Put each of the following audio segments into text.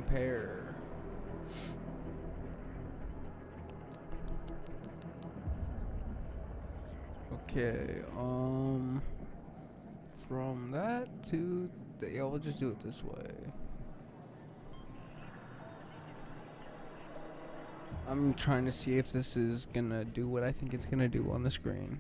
compare. Okay, from that to yeah, we'll just do it this way. I'm trying to see if this is gonna do what I think it's gonna do on the screen.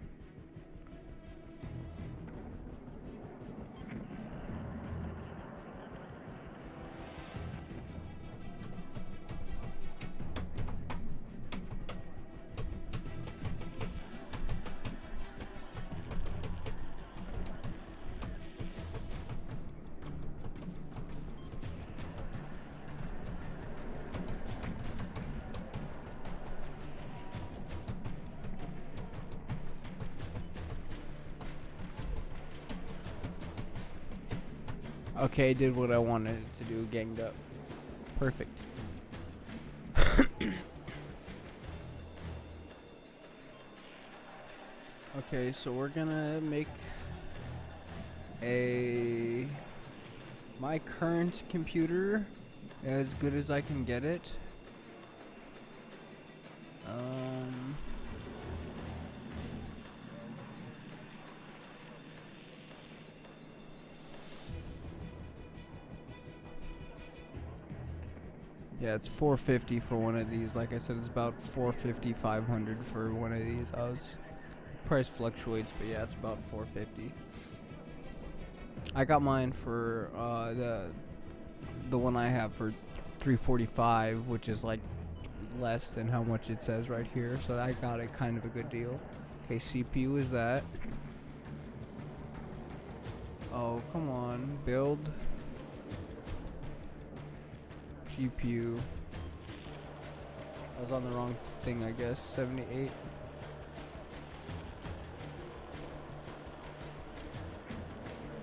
Okay, it did what I wanted it to do, ganged up. Perfect. Okay, so we're gonna make my current computer as good as I can get it. Yeah, it's $450 for one of these. Like I said, it's about $450, $500 for one of these. Price fluctuates, but yeah, it's about $450. I got mine for the one I have for $345, which is like less than how much it says right here. So I got it kind of a good deal. Okay, CPU is that. Oh, come on, build. GPU. I was on the wrong thing, I guess. 78.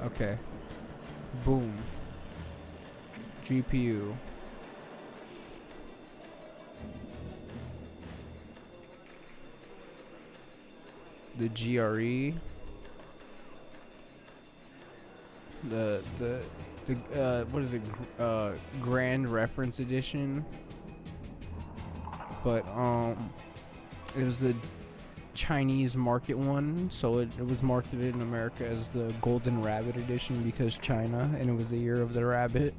Okay. Boom. GPU. The GRE. The what is it? Grand Reference Edition. But it was the Chinese market one, so it was marketed in America as the Golden Rabbit Edition because China, and it was the year of the rabbit,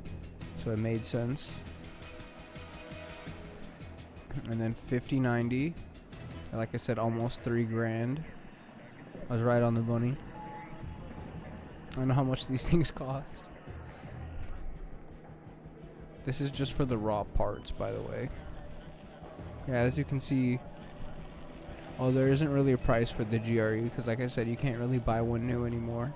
so it made sense. And then 5090, like I said, almost $3,000. I was right on the money. I don't know how much these things cost. This is just for the raw parts, by the way. Yeah, as you can see, there isn't really a price for the GRE because, like I said, you can't really buy one new anymore.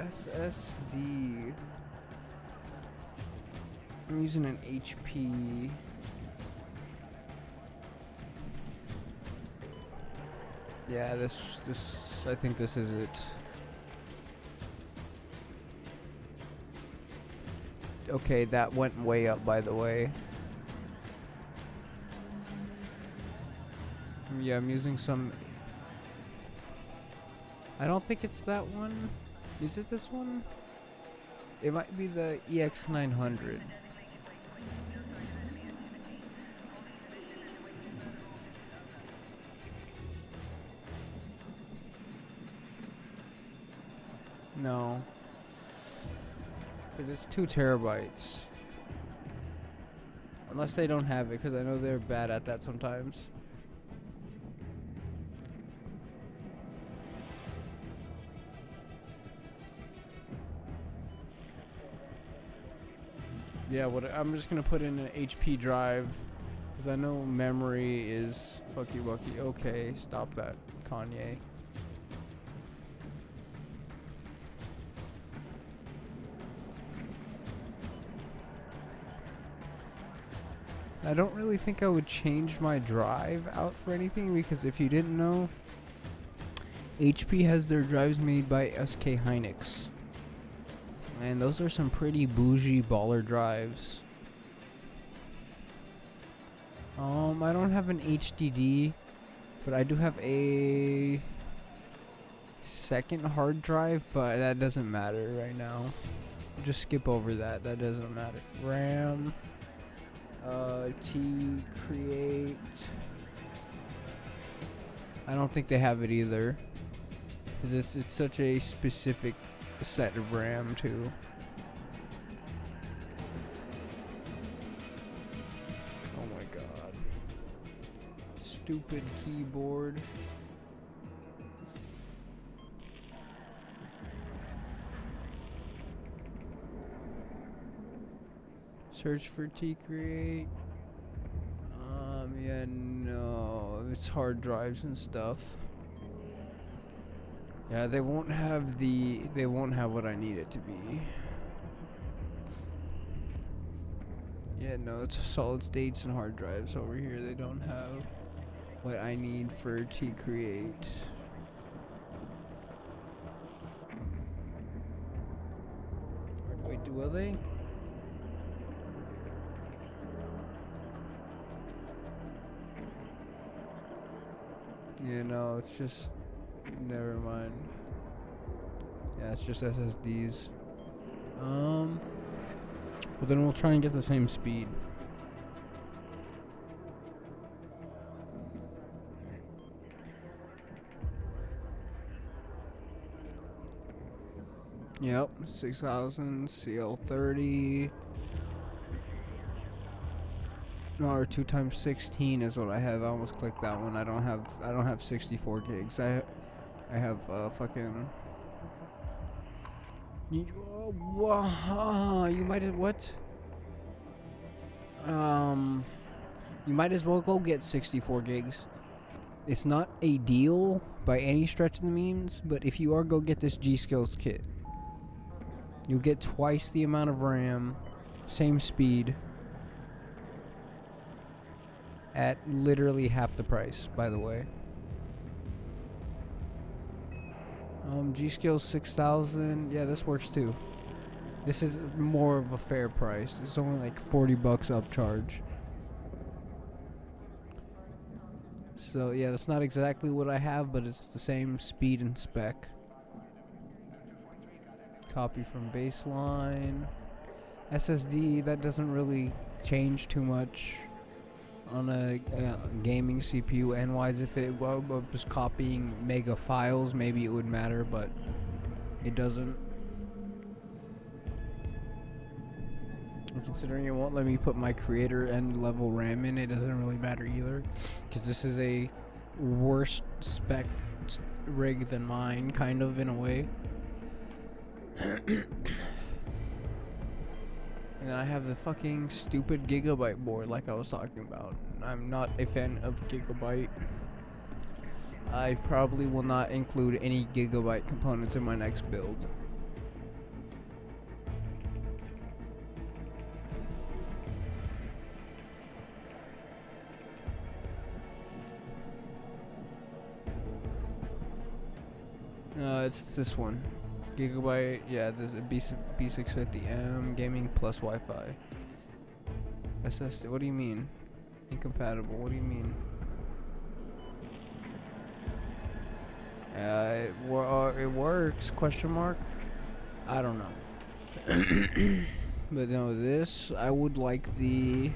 SSD. I'm using an HP. Yeah, I think this is it. Okay, that went way up, by the way. Yeah, I'm using some. I don't think it's that one. Is it this one? It might be the EX900. No. Because it's 2 terabytes. Unless they don't have it, because I know they're bad at that sometimes. Yeah, I'm just going to put in an HP drive, because I know memory is fucky wucky. Okay, stop that, Kanye. I don't really think I would change my drive out for anything because if you didn't know, HP has their drives made by SK Hynix. And those are some pretty bougie baller drives. I don't have an HDD, but I do have a second hard drive, but that doesn't matter right now. Just skip over that. That doesn't matter. RAM. T create. I don't think they have it either, because it's such a specific set of RAM too. Oh my god. Stupid keyboard. Search for T create. Yeah, no, it's hard drives and stuff. Yeah, they won't have what I need it to be. Yeah, no, it's solid states and hard drives over here. They don't have what I need for T create. Wait, will they? Yeah, no, it's just, never mind. Yeah, it's just SSDs. But then we'll try and get the same speed. Yep, 6000 CL30. No, or 2 times 16 is what I have. I almost clicked that one. I don't have 64 gigs. I have fucking. You might as what? You might as well go get 64 gigs. It's not a deal by any stretch of the means, but if you are, go get this G-Skills kit. You'll get twice the amount of RAM, same speed, at literally half the price, by the way. G-Skills 6000, yeah, this works too. This is more of a fair price. It's only like $40 upcharge. So yeah, that's not exactly what I have, but it's the same speed and spec. Copy from baseline. SSD, that doesn't really change too much on a gaming CPU. N-wise, if it was copying mega files, maybe it would matter, but it doesn't. And considering it won't let me put my creator end level RAM in, it doesn't really matter either, because this is a worse spec rig than mine, kind of, in a way. And then I have the fucking stupid Gigabyte board like I was talking about. I'm not a fan of Gigabyte. I probably will not include any Gigabyte components in my next build. It's this one. Gigabyte, yeah, there's a B650M gaming plus Wi-Fi. SSD, what do you mean? Incompatible, what do you mean? It works, question mark? I don't know. But no, this, I would like the...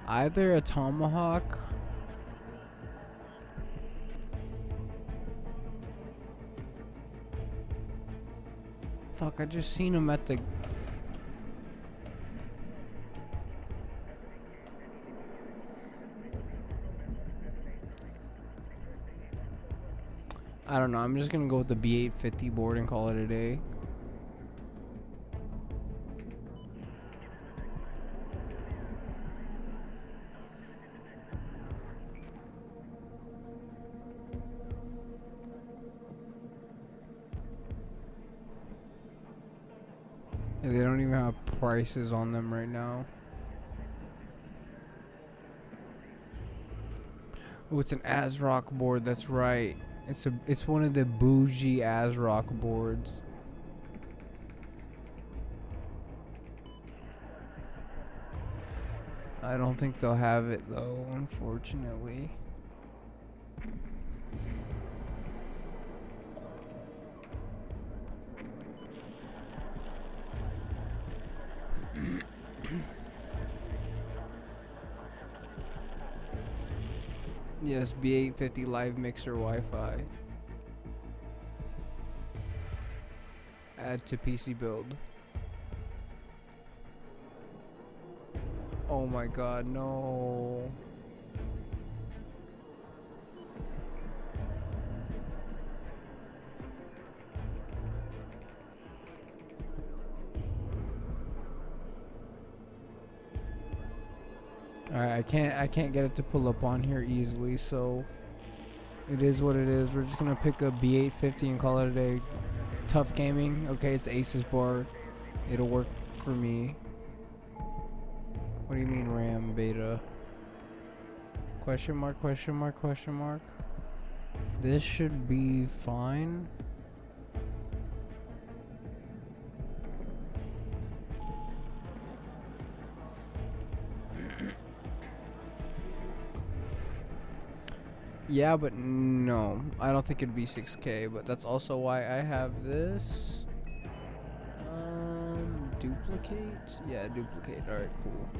either a Tomahawk fuck, I just seen him at the I don't know, I'm just gonna go with the B850 board and call it a day. They don't even have prices on them right now. Oh, it's an ASRock board. That's right. It's one of the bougie ASRock boards. I don't think they'll have it though, unfortunately. Yes, B850 live mixer Wi-Fi. Add to PC build. Oh my god, no. Alright, I can't get it to pull up on here easily, so it is what it is. We're just gonna pick a B850 and call it a day. Tough gaming. Okay, it's Asus board. It'll work for me. What do you mean RAM beta? Question mark, question mark, question mark. This should be fine. Yeah, but no. I don't think it'd be 6K, but that's also why I have this. Duplicate? Yeah, duplicate. Alright, cool.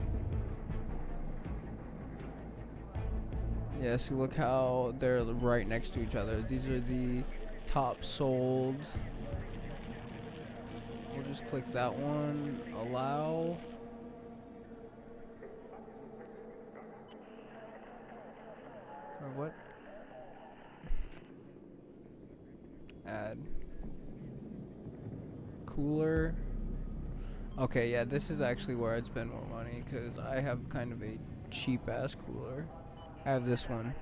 Yeah, so look how they're right next to each other. These are the top sold. We'll just click that one. Allow. Or what? Add. Cooler. Okay, yeah, this is actually where I'd spend more money because I have kind of a cheap ass cooler. I have this one.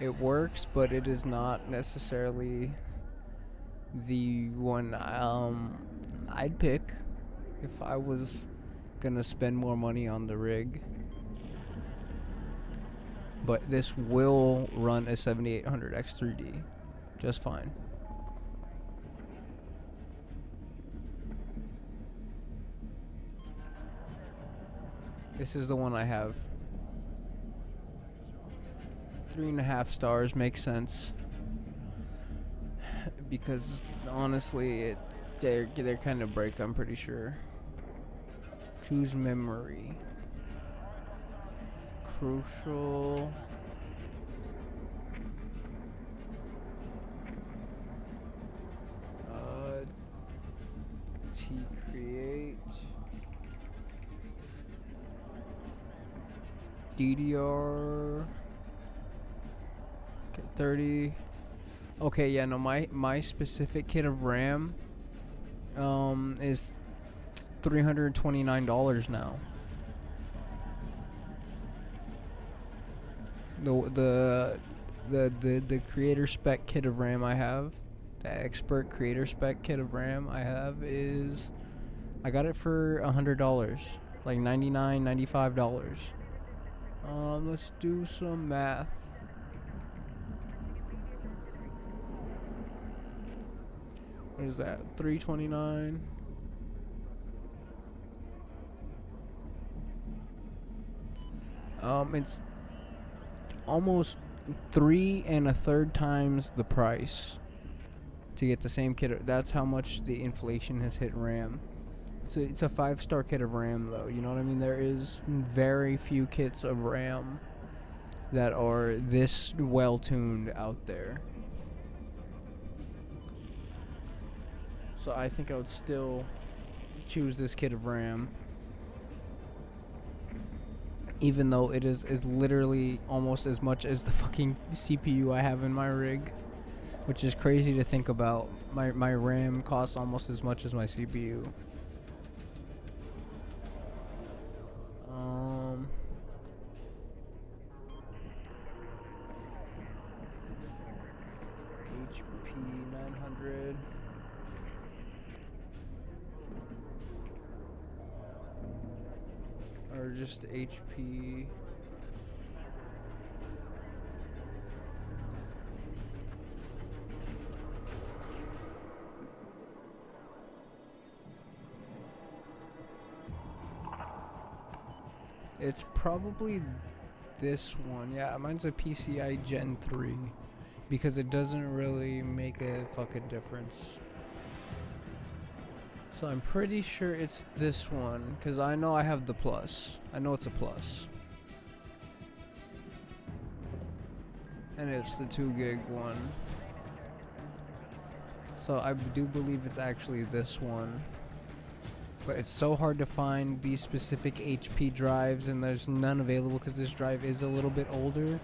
It works, but it is not necessarily the one I'd pick if I was gonna spend more money on the rig. But this will run a 7800 X3D just fine. This is the one I have. 3.5 stars makes sense because honestly, they're kind of break. I'm pretty sure. Choose memory. Crucial. T create. DDR. Okay, 30. Okay, yeah, no, my specific kit of RAM is $329 now. The creator spec kit of RAM I have, the expert creator spec kit of RAM I have is, I got it for $100, like $99, $95. Let's do some math. What is that? 329. It's almost 3 1/3 times the price to get the same kit. That's how much the inflation has hit RAM. It's a 5-star kit of RAM though. You know what I mean? There is very few kits of RAM that are this well tuned out there. So I think I would still choose this kit of RAM, even though it is literally almost as much as the fucking CPU I have in my rig, which is crazy to think about. My RAM costs almost as much as my CPU. HP 900. Or just HP. It's probably this one. Yeah, mine's a PCI Gen 3 because it doesn't really make a fucking difference. So I'm pretty sure it's this one because I know I have the plus. I know it's a plus. And it's the 2 gig one. So I do believe it's actually this one. But it's so hard to find these specific HP drives, and there's none available because this drive is a little bit older.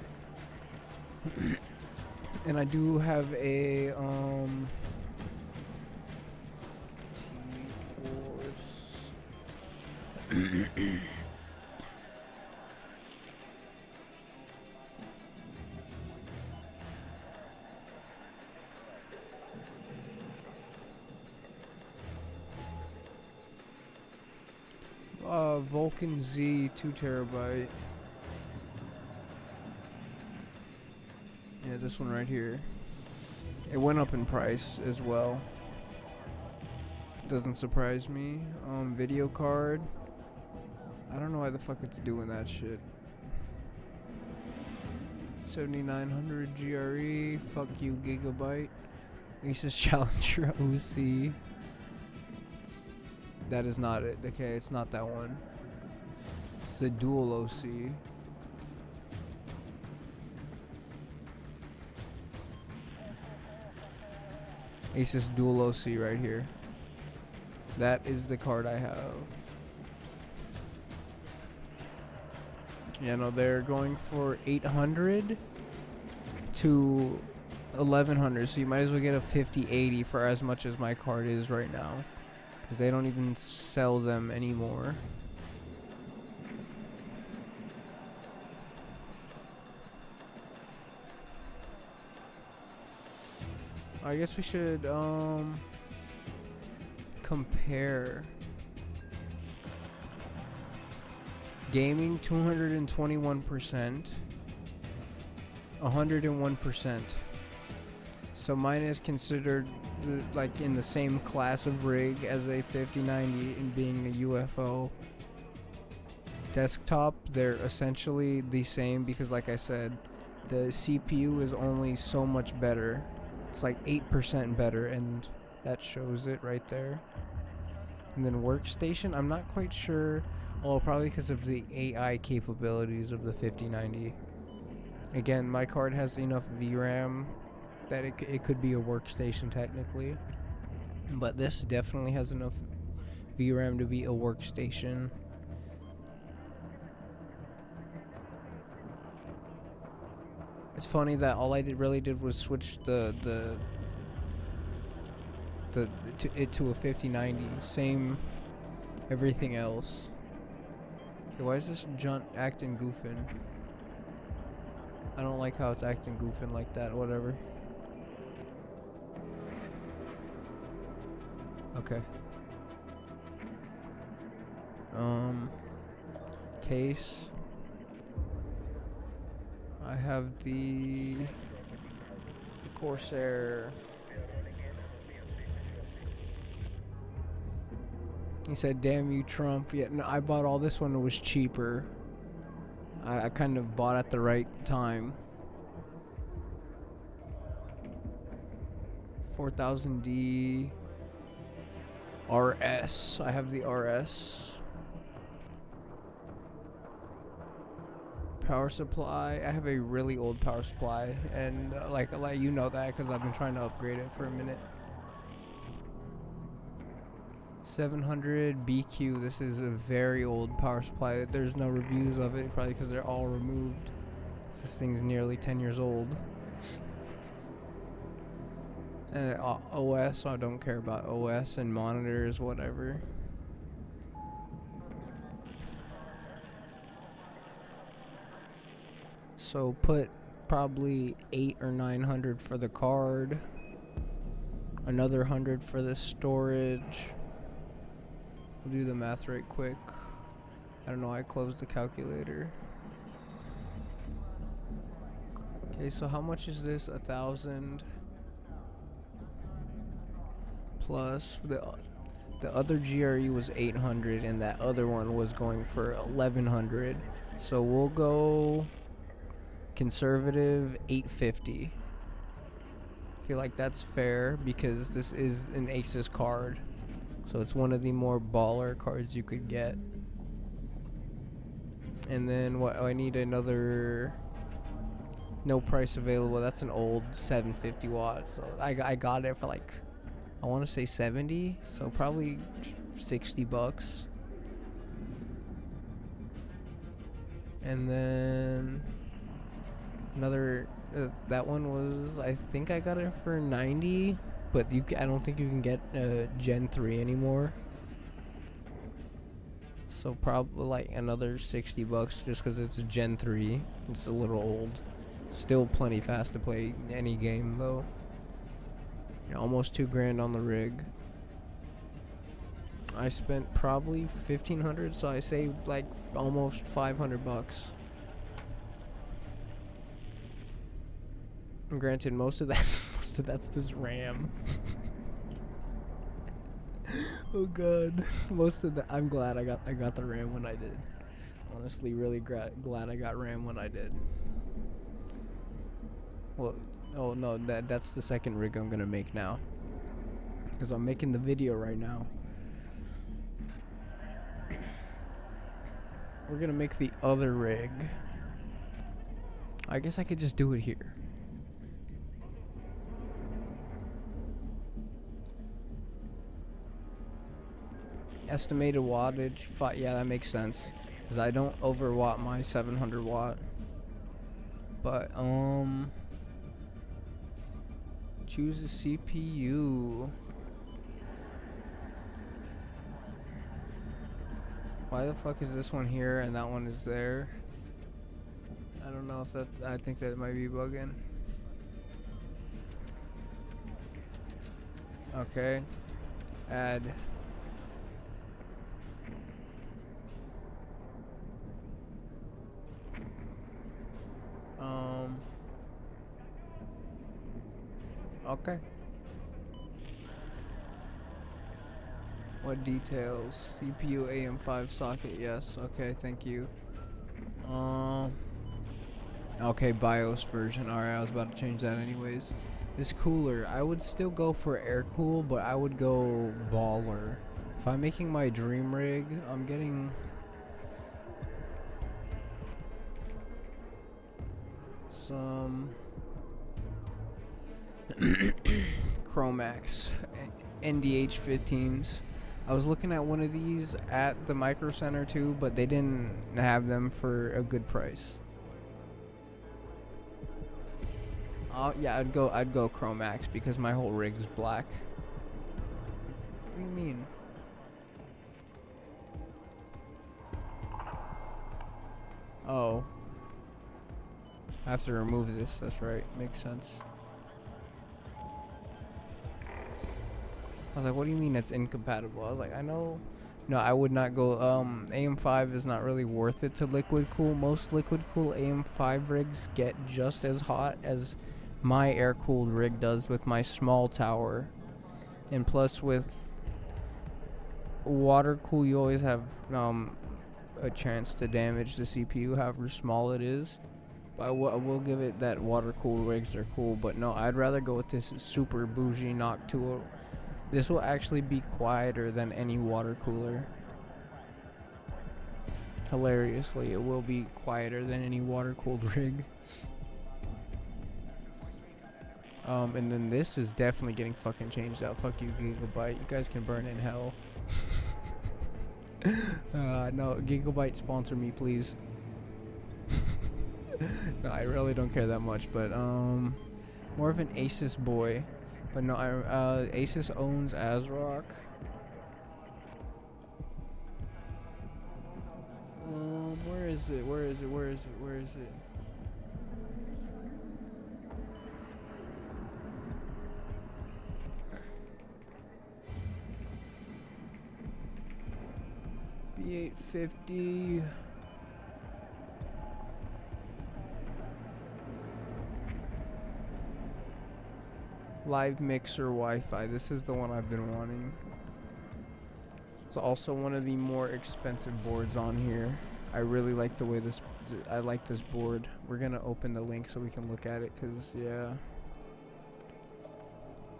And I do have a T-Force. Vulcan Z 2 terabyte. Yeah, this one right here. It went up in price as well. Doesn't surprise me. Video card. I don't know why the fuck it's doing that shit. 7900 GRE. Fuck you, Gigabyte. Asus Challenger OC. That is not it. Okay, it's not that one. It's the dual OC. Asus dual OC right here. That is the card I have. Yeah, no, they're going for 800 to 1100, so you might as well get a 5080 for as much as my card is right now. Because they don't even sell them anymore. I guess we should compare. Gaming 221%, 101%. So mine is considered like in the same class of rig as a 5090 in being a UFO. Desktop, they're essentially the same because like I said, the CPU is only so much better. It's like 8% better, and that shows it right there. And then workstation, I'm not quite sure. Oh, probably because of the AI capabilities of the 5090. Again, my card has enough VRAM that it could be a workstation technically. But this definitely has enough VRAM to be a workstation. It's funny that all I really did was switch to a 5090. Same everything else. Okay, why is this junt acting goofing? I don't like how it's acting goofing like that. Whatever. Okay. Case. I have the Corsair. He said, "Damn you, Trump." Yeah, no, I bought all this when it was cheaper. I kind of bought at the right time. 4000D RS. I have the RS. Power supply. I have a really old power supply, and like you know that because I've been trying to upgrade it for a minute. 700 BQ. This is a very old power supply. There's no reviews of it, probably because they're all removed. This thing's nearly 10 years old. And OS, I don't care about OS and monitors, whatever. So put probably 800 or 900 for the card. Another 100 for the storage. We'll do the math right quick. I don't know, I closed the calculator. Okay, so how much is this? 1,000 plus The other GRE was 800, and that other one was going for 1100. So we'll go conservative 850. I feel like that's fair because this is an Aces card. So it's one of the more baller cards you could get. And then what? Oh, I need another. No price available. That's an old 750 watt. So I got it for like, I want to say 70. So probably $60. And then another. That one was, I think I got it for 90. But I don't think you can get Gen 3 anymore. So probably like another $60 just because it's Gen 3. It's a little old. Still plenty fast to play any game though. Yeah, almost $2,000 on the rig. I spent probably 1,500, so I saved like almost $500. And granted, most of that's this RAM. Oh god, most of that. I'm glad I got the RAM when I did. Honestly, really glad I got RAM when I did. Well, oh no, that's the second rig I'm gonna make now. Because I'm making the video right now. We're gonna make the other rig. I guess I could just do it here. Estimated wattage, yeah, that makes sense. Because I don't overwatt my 700 watt. But, choose a CPU. Why the fuck is this one here and that one is there? I don't know if that, I think that might be bugging. Okay. Add. Okay. What details? CPU AM5 socket, yes. Okay, thank you. Okay, BIOS version. Alright, I was about to change that anyways. This cooler, I would still go for air cool, but I would go baller. If I'm making my dream rig, I'm getting some Chromax NDH 15s. I was looking at one of these at the Micro Center too, but they didn't have them for a good price. Yeah, I'd go Chromax because my whole rig's black. What do you mean? Oh. I have to remove this, that's right. Makes sense. I was like, what do you mean it's incompatible? I was like, I know. No, I would not go. AM5 is not really worth it to liquid cool. Most liquid cool AM5 rigs get just as hot as my air cooled rig does with my small tower. And plus with water cool, you always have a chance to damage the CPU, however small it is. But I will give it that water cool rigs are cool. But no, I'd rather go with this super bougie Noctua. This will actually be quieter than any water cooler. Hilariously, it will be quieter than any water-cooled rig. And then this is definitely getting fucking changed out. Fuck you, Gigabyte. You guys can burn in hell. No, Gigabyte, sponsor me, please. No, I really don't care that much, but more of an Asus boy. But no, Asus owns ASRock. Where is it? Where is it? Where is it? Where is it? B850. Live mixer Wi-Fi. This is the one I've been wanting. also one of the more expensive boards on here. I really like the way I like this board. We're gonna open the link so we can look at it, cause yeah,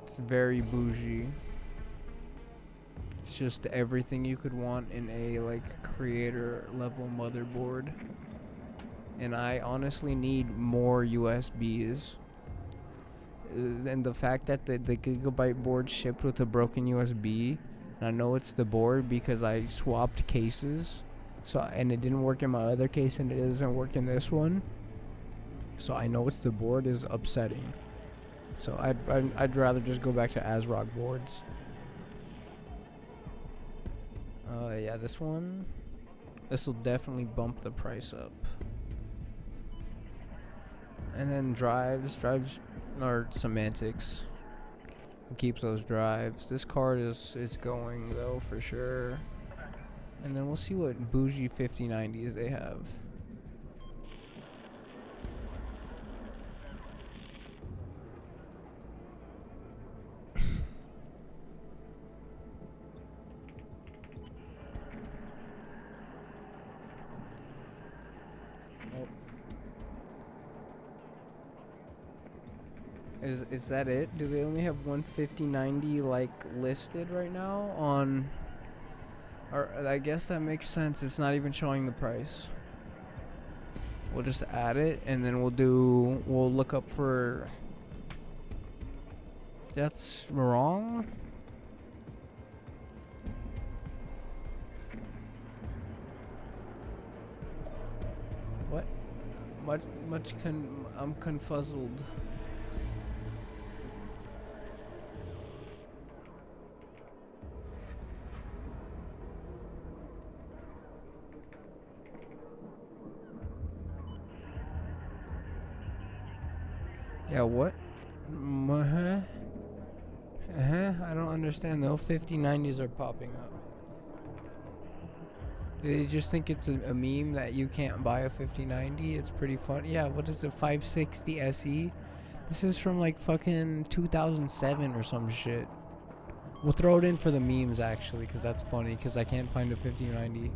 it's very bougie. It's just everything you could want in a like creator level motherboard. And I honestly need more USBs. And the fact that the Gigabyte board shipped with a broken USB, and I know it's the board because I swapped cases, and it didn't work in my other case and it doesn't work in this one, so I know it's the board, is upsetting. So I'd rather just go back to ASRock boards. Yeah, this will definitely bump the price up. And then drives are semantics. We'll keep those drives. This card is going though for sure. And then we'll see what bougie 5090s they have. Is that it? Do they only have one 5090 like listed right now on? Or I guess that makes sense. It's not even showing the price. We'll just add it and then we'll look up for. That's wrong. What? I'm confuzzled. Yeah, what? I don't understand. No 5090s are popping up. Do they just think it's a meme that you can't buy a 5090? It's pretty fun. Yeah, what is the 560 SE? This is from like fucking 2007 or some shit. We'll throw it in for the memes actually, because that's funny, because I can't find a 5090.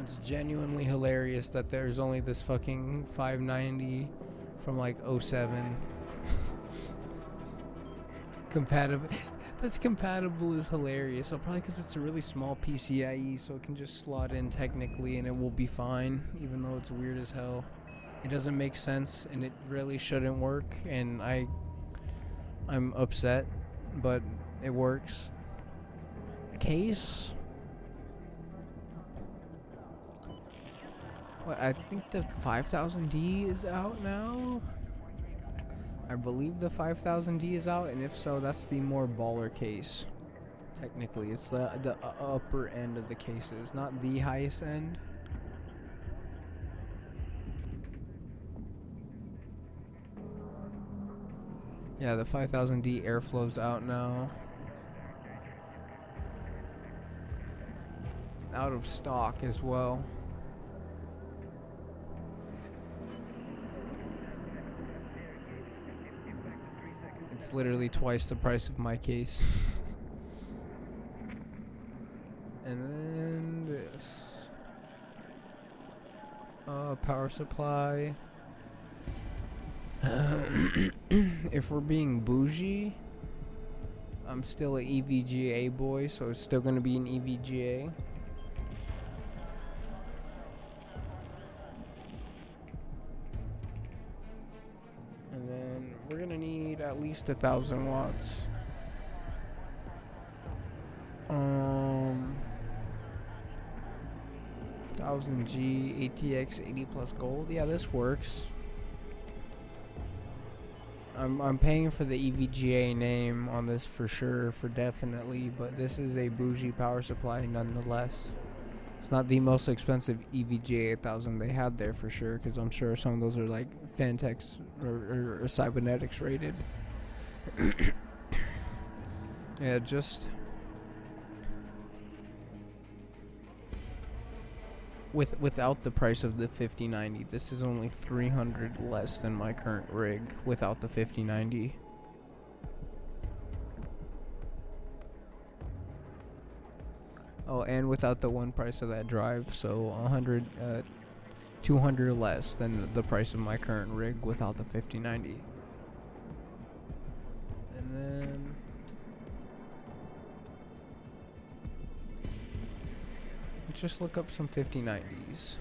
It's genuinely hilarious that there's only this fucking 590 from like 07. Compatible. That's compatible is hilarious. So probably because it's a really small PCIe, so it can just slot in technically and it will be fine, even though it's weird as hell. It doesn't make sense and it really shouldn't work, and I'm upset, but it works. Case? What, I think the 5000D is out now? I believe the 5000D is out, and if so, that's the more baller case. Technically, it's the upper end of the cases, not the highest end. Yeah, the 5000D airflow's out now. Out of stock as well. It's literally twice the price of my case. And then this. Power supply. If we're being bougie, I'm still an EVGA boy, so it's still gonna be an EVGA. And then we're gonna need at least 1,000 watts. 1000G ATX 80 plus gold. Yeah, this works. I'm paying for the EVGA name on this for sure, for definitely, but this is a bougie power supply nonetheless. It's not the most expensive EVGA 1000 they had there for sure, because I'm sure some of those are like Fantex or Cybernetics rated. Yeah, just without the price of the 5090, this is only 300 less than my current rig without the 5090. Oh, and without the one price of that drive, so 200 less than the price of my current rig without the 5090. And then let's just look up some 5090s.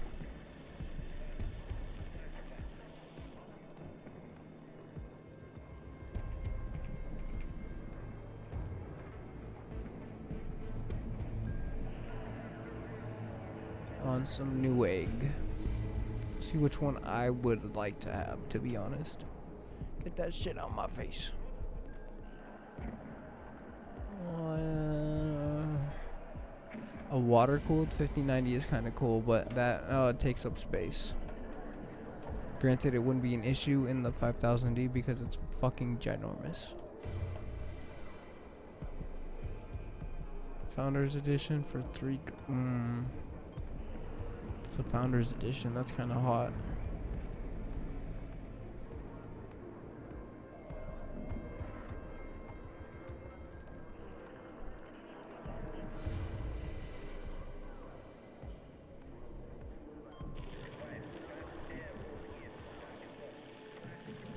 On some Newegg. See which one I would like to have, to be honest. Get that shit out my face. A water-cooled 5090 is kind of cool, but that it takes up space. Granted, it wouldn't be an issue in the 5000D because it's fucking ginormous. Founders Edition for 3. It's a Founders Edition. That's kind of hot.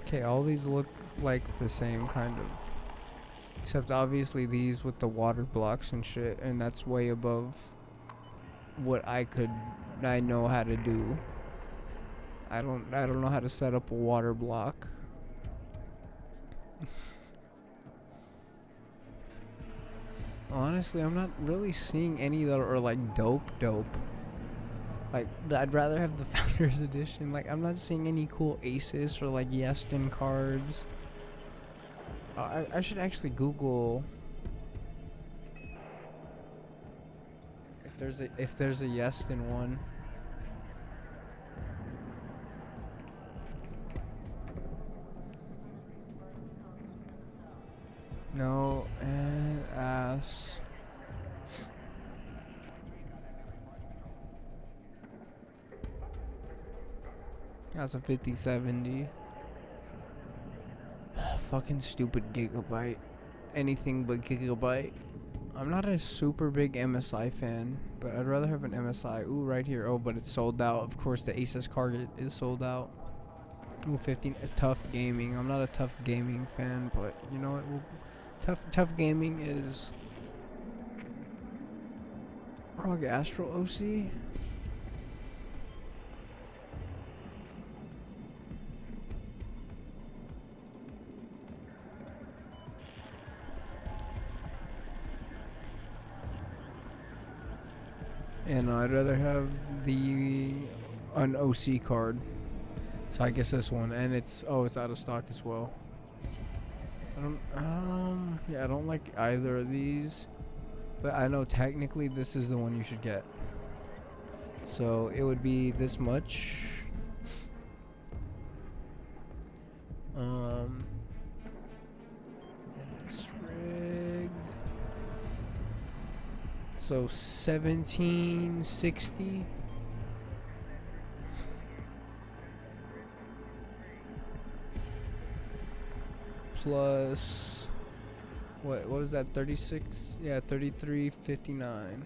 Okay, all these look like the same kind of, except obviously these with the water blocks and shit, and that's way above what I know how to do. I don't know how to set up a water block. Honestly, I'm not really seeing any that are like dope. Like, I'd rather have the Founders Edition. Like, I'm not seeing any cool Asus or like Yeston cards. I should actually Google if there's a Yeston one. No, ass. That's a 5070. Fucking stupid Gigabyte. Anything but Gigabyte. I'm not a super big MSI fan, but I'd rather have an MSI. Ooh, right here. Oh, but it's sold out. Of course, the Asus Target is sold out. Ooh, 15 is tough gaming. I'm not a tough gaming fan, but you know what? Tough gaming is ROG Astro OC. And I'd rather have an OC card. So I guess this one, and it's out of stock as well. I don't like either of these, but I know technically this is the one you should get. So it would be this much. And this rig. So 1760. Plus, what was that? 36? Yeah, 33.59.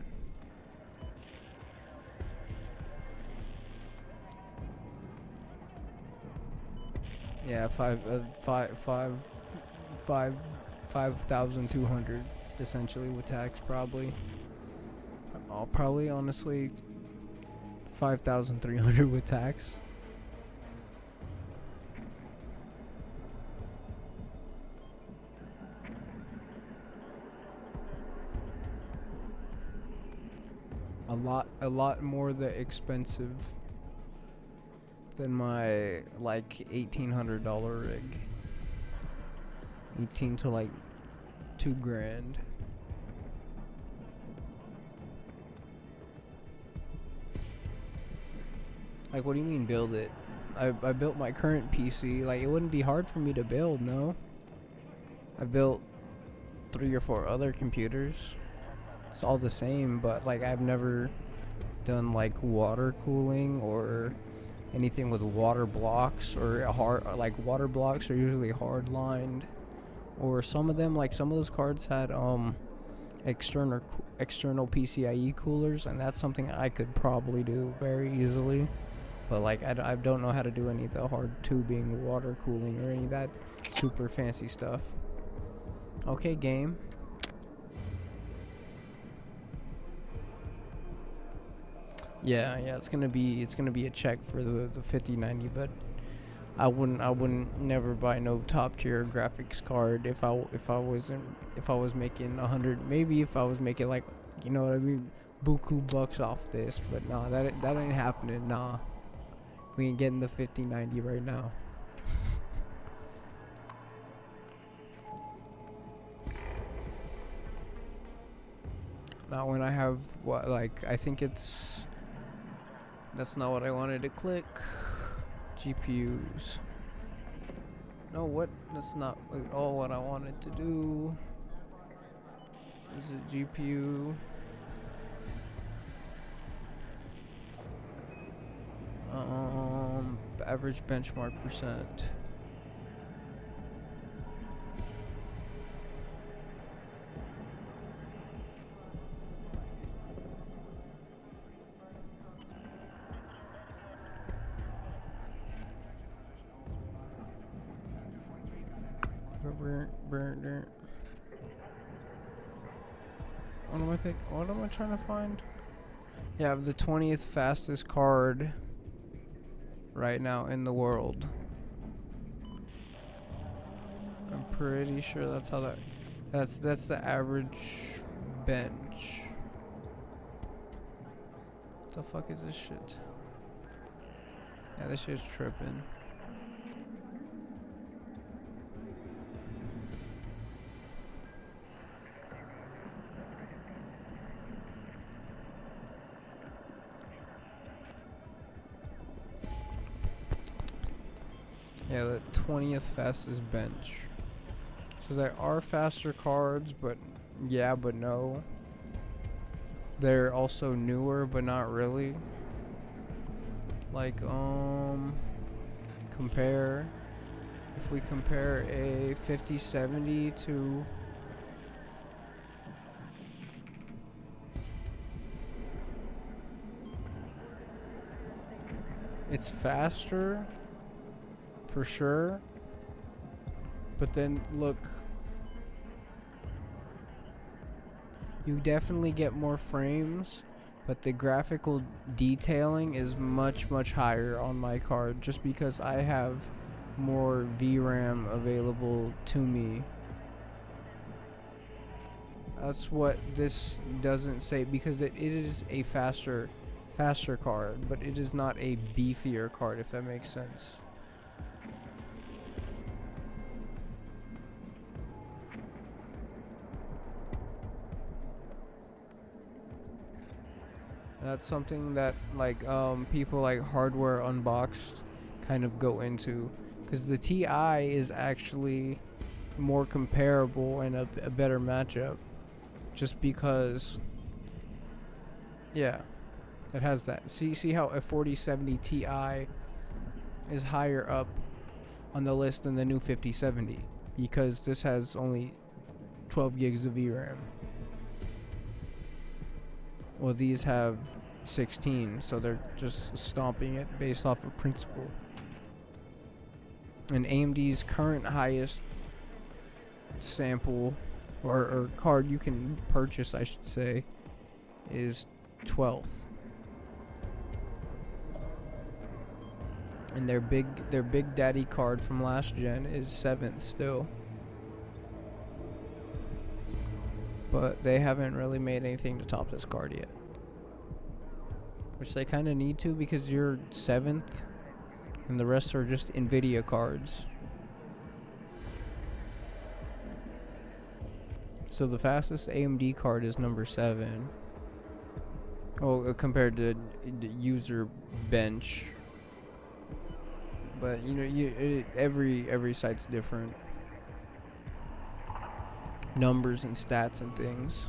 Yeah, 5,200 essentially with tax probably. I'll probably honestly 5,300 with tax. A lot more expensive than my like $1,800 rig. 18 to like $2,000. Like, what do you mean build it? I built my current PC. Like, it wouldn't be hard for me to build, no? I built 3 or 4 other computers. It's all the same, but like I've never done like water cooling or anything with water blocks, or like water blocks are usually hard lined, or some of those cards had external PCIe coolers, and that's something I could probably do very easily. But like I don't know how to do any of the hard tubing, water cooling, or any of that super fancy stuff. Okay, game. Yeah, it's gonna be a check for the 5090, but I wouldn't never buy no top tier graphics card if I was making 100, maybe if I was making like, you know what I mean, buku bucks off this, but nah, that ain't happening. Nah, we ain't getting the 5090 right now. Not when I have I think that's not what I wanted to click. GPUs. No, that's not at all what I wanted to do. Is it GPU? Average benchmark percent. What am I trying to find? Yeah, I have the 20th fastest card right now in the world. I'm pretty sure that's the average bench. What the fuck is this shit? Yeah, this shit's tripping. Yeah, the 20th fastest bench. So there are faster cards, but yeah, but no. They're also newer, but not really. Like, compare. If we compare a 5070 to it's faster for sure, but then look, you definitely get more frames, but the graphical detailing is much higher on my card, just because I have more VRAM available to me. That's what this doesn't say, because it is a faster card, but it is not a beefier card, if that makes sense. That's something that people like Hardware Unboxed kind of go into, because the TI is actually more comparable and a better matchup, just because it has that. See how a 4070 Ti is higher up on the list than the new 5070, because this has only 12 gigs of VRAM. Well, these have 16, so they're just stomping it based off of principle. And AMD's current highest sample or card you can purchase, I should say, is 12th. And their big daddy card from last gen is 7th still. But they haven't really made anything to top this card yet. Which they kind of need to, because you're 7th and the rest are just NVIDIA cards. So the fastest AMD card is number 7. Oh, compared to the user bench. But every site's different. Numbers and stats and things.